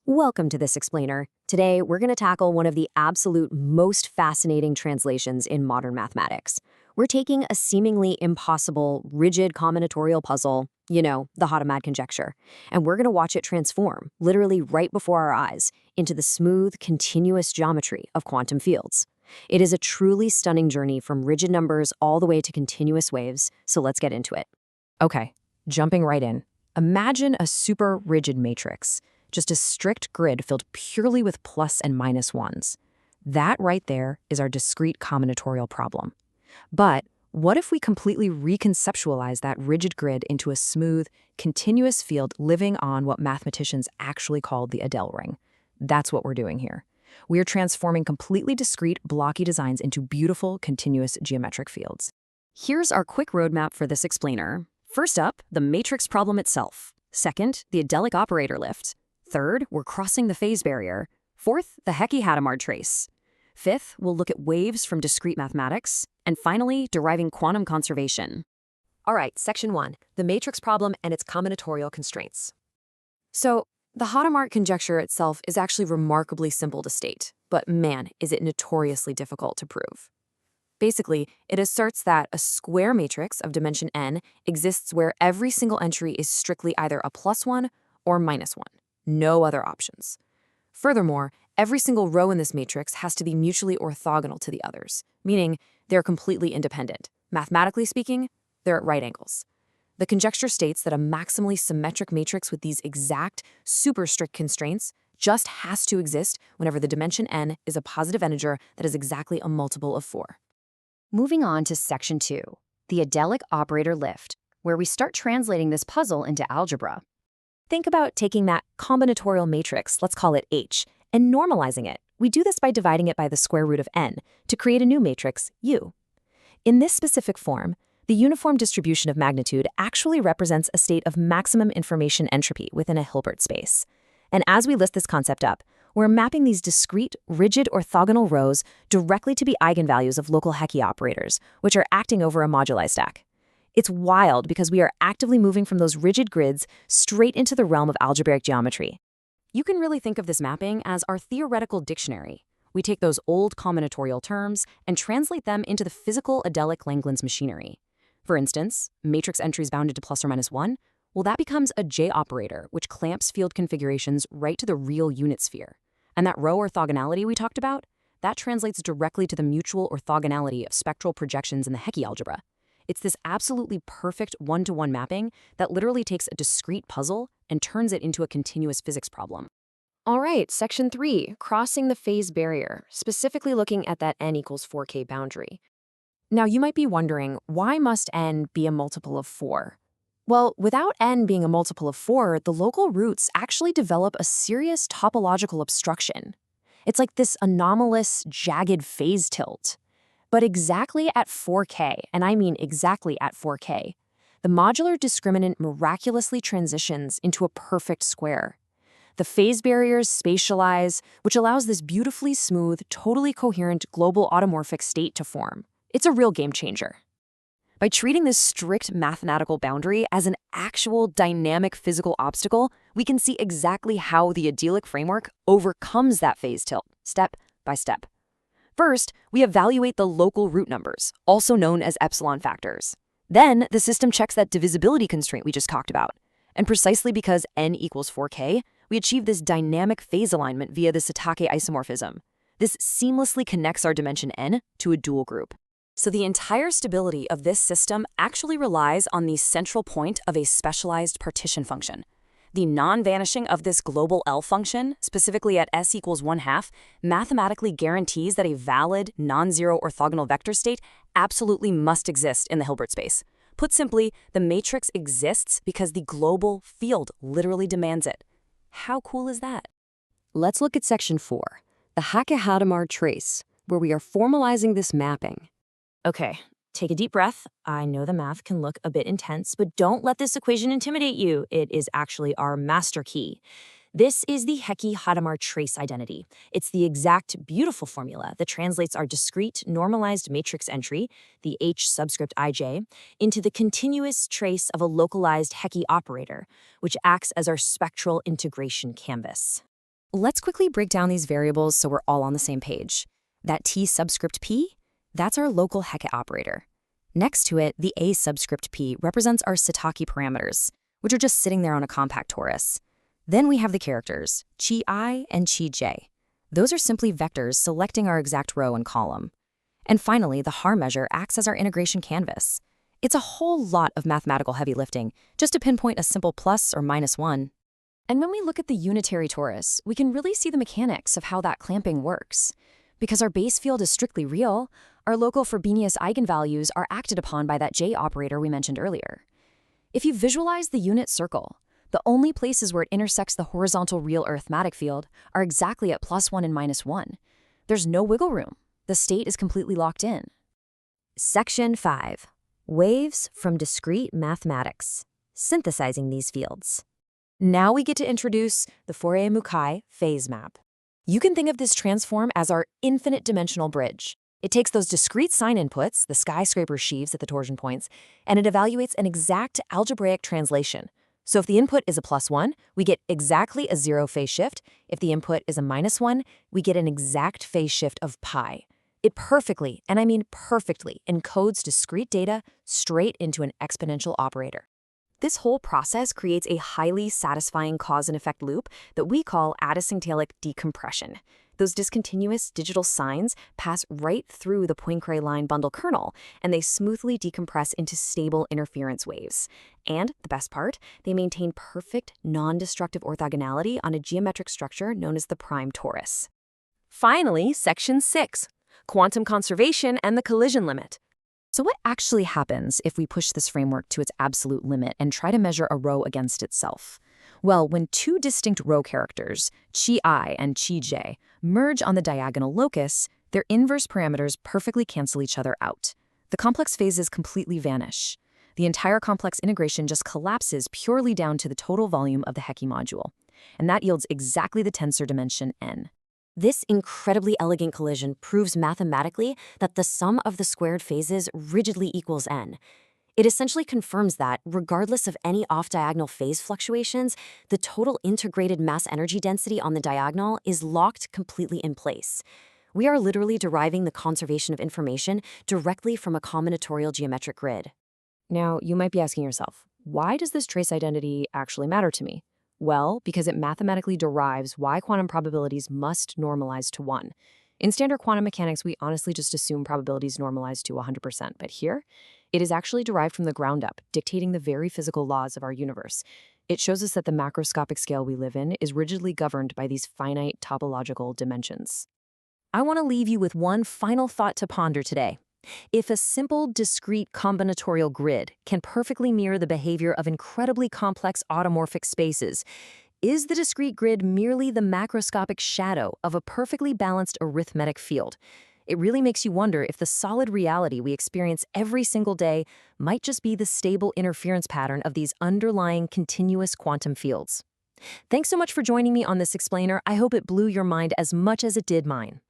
Welcome to this explainer. Today, we're going to tackle one of the absolute most fascinating translations in modern mathematics. We're taking a seemingly impossible, rigid combinatorial puzzle, the Hadamard Conjecture, and we're going to watch it transform, literally right before our eyes, into the smooth, continuous geometry of quantum fields. It is a truly stunning journey from rigid numbers all the way to continuous waves, so let's get into it. Okay, jumping right in. Imagine a super rigid matrix. Just a strict grid filled purely with plus and minus ones. That right there is our discrete combinatorial problem. But what if we completely reconceptualize that rigid grid into a smooth, continuous field living on what mathematicians actually call the Adel ring? That's what we're doing here. We are transforming completely discrete, blocky designs into beautiful, continuous geometric fields. Here's our quick roadmap for this explainer. First up, the matrix problem itself. Second, the Adelic operator lift. Third, we're crossing the phase barrier. Fourth, the Hecke-Hadamard trace. Fifth, we'll look at waves from discrete mathematics. And finally, deriving quantum conservation. All right, section 1, the matrix problem and its combinatorial constraints. So, the Hadamard conjecture itself is actually remarkably simple to state, but man, is it notoriously difficult to prove. Basically, it asserts that a square matrix of dimension n exists where every single entry is strictly either a +1 or -1. No other options. Furthermore, every single row in this matrix has to be mutually orthogonal to the others, meaning they're completely independent. Mathematically speaking, they're at right angles. The conjecture states that a maximally symmetric matrix with these exact, super strict constraints just has to exist whenever the dimension n is a positive integer that is exactly a multiple of 4. Moving on to section 2, the Adelic operator lift, where we start translating this puzzle into algebra. Think about taking that combinatorial matrix, let's call it H, and normalizing it. We do this by dividing it by the square root of n to create a new matrix, U. In this specific form, the uniform distribution of magnitude actually represents a state of maximum information entropy within a Hilbert space. And as we list this concept up, we're mapping these discrete, rigid orthogonal rows directly to be eigenvalues of local Hecke operators, which are acting over a moduli stack. It's wild because we are actively moving from those rigid grids straight into the realm of algebraic geometry. You can really think of this mapping as our theoretical dictionary. We take those old combinatorial terms and translate them into the physical Adelic Langlands machinery. For instance, matrix entries bounded to ±1, well, that becomes a J operator, which clamps field configurations right to the real unit sphere. And that row orthogonality we talked about, that translates directly to the mutual orthogonality of spectral projections in the Hecke algebra. It's this absolutely perfect one-to-one mapping that literally takes a discrete puzzle and turns it into a continuous physics problem. All right, section 3, crossing the phase barrier, specifically looking at that n equals 4k boundary. Now, you might be wondering, why must n be a multiple of 4? Well, without n being a multiple of 4, the local roots actually develop a serious topological obstruction. It's like this anomalous, jagged phase tilt. But exactly at 4k, and I mean exactly at 4k, the modular discriminant miraculously transitions into a perfect square. The phase barriers spatialize, which allows this beautifully smooth, totally coherent global automorphic state to form. It's a real game changer. By treating this strict mathematical boundary as an actual dynamic physical obstacle, we can see exactly how the Adelic framework overcomes that phase tilt, step by step. First, we evaluate the local root numbers, also known as epsilon factors. Then, the system checks that divisibility constraint we just talked about. And precisely because n equals 4k, we achieve this dynamic phase alignment via the Hecke isomorphism. This seamlessly connects our dimension n to a dual group. So the entire stability of this system actually relies on the central point of a specialized partition function. The non-vanishing of this global L function, specifically at s equals 1/2, mathematically guarantees that a valid, non-zero orthogonal vector state absolutely must exist in the Hilbert space. Put simply, the matrix exists because the global field literally demands it. How cool is that? Let's look at section 4, the Hecke-Hadamard trace, where we are formalizing this mapping. Okay. Take a deep breath. I know the math can look a bit intense, but don't let this equation intimidate you. It is actually our master key. This is the Hecke-Hadamard trace identity. It's the exact beautiful formula that translates our discrete normalized matrix entry, the H subscript ij, into the continuous trace of a localized Hecke operator, which acts as our spectral integration canvas. Let's quickly break down these variables so we're all on the same page. That t subscript p, that's our local Hecke operator. Next to it, the a subscript p represents our Satake parameters, which are just sitting there on a compact torus. Then we have the characters, chi I and chi j. Those are simply vectors selecting our exact row and column. And finally, the Haar measure acts as our integration canvas. It's a whole lot of mathematical heavy lifting, just to pinpoint a simple plus or minus 1. And when we look at the unitary torus, we can really see the mechanics of how that clamping works. Because our base field is strictly real, our local Frobenius eigenvalues are acted upon by that j operator we mentioned earlier. If you visualize the unit circle, the only places where it intersects the horizontal real arithmetic field are exactly at +1 and -1. There's no wiggle room. The state is completely locked in. Section 5. Waves from discrete mathematics. Synthesizing these fields. Now we get to introduce the Fourier Mukai phase map. You can think of this transform as our infinite dimensional bridge. It takes those discrete sign inputs, the skyscraper sheaves at the torsion points, and it evaluates an exact algebraic translation. So if the input is a +1, we get exactly a 0 phase shift. If the input is a -1, we get an exact phase shift of pi. It perfectly, and I mean perfectly, encodes discrete data straight into an exponential operator. This whole process creates a highly satisfying cause and effect loop that we call asymptotic decompression. Those discontinuous digital signs pass right through the Poincare line bundle kernel, and they smoothly decompress into stable interference waves. And the best part, they maintain perfect non-destructive orthogonality on a geometric structure known as the prime torus. Finally, Section 6, quantum conservation and the collision limit. So what actually happens if we push this framework to its absolute limit and try to measure a row against itself? Well, when two distinct row characters, chi I and chi j, merge on the diagonal locus, their inverse parameters perfectly cancel each other out. The complex phases completely vanish. The entire complex integration just collapses purely down to the total volume of the Hecke module. And that yields exactly the tensor dimension n. This incredibly elegant collision proves mathematically that the sum of the squared phases rigidly equals n. It essentially confirms that, regardless of any off-diagonal phase fluctuations, the total integrated mass-energy density on the diagonal is locked completely in place. We are literally deriving the conservation of information directly from a combinatorial geometric grid. Now, you might be asking yourself, why does this trace identity actually matter to me? Well, because it mathematically derives why quantum probabilities must normalize to 1. In standard quantum mechanics, we honestly just assume probabilities normalize to 100%, but here, it is actually derived from the ground up, dictating the very physical laws of our universe. It shows us that the macroscopic scale we live in is rigidly governed by these finite topological dimensions. I want to leave you with one final thought to ponder today. If a simple, discrete combinatorial grid can perfectly mirror the behavior of incredibly complex automorphic spaces, is the discrete grid merely the macroscopic shadow of a perfectly balanced arithmetic field? It really makes you wonder if the solid reality we experience every single day might just be the stable interference pattern of these underlying continuous quantum fields. Thanks so much for joining me on this explainer. I hope it blew your mind as much as it did mine.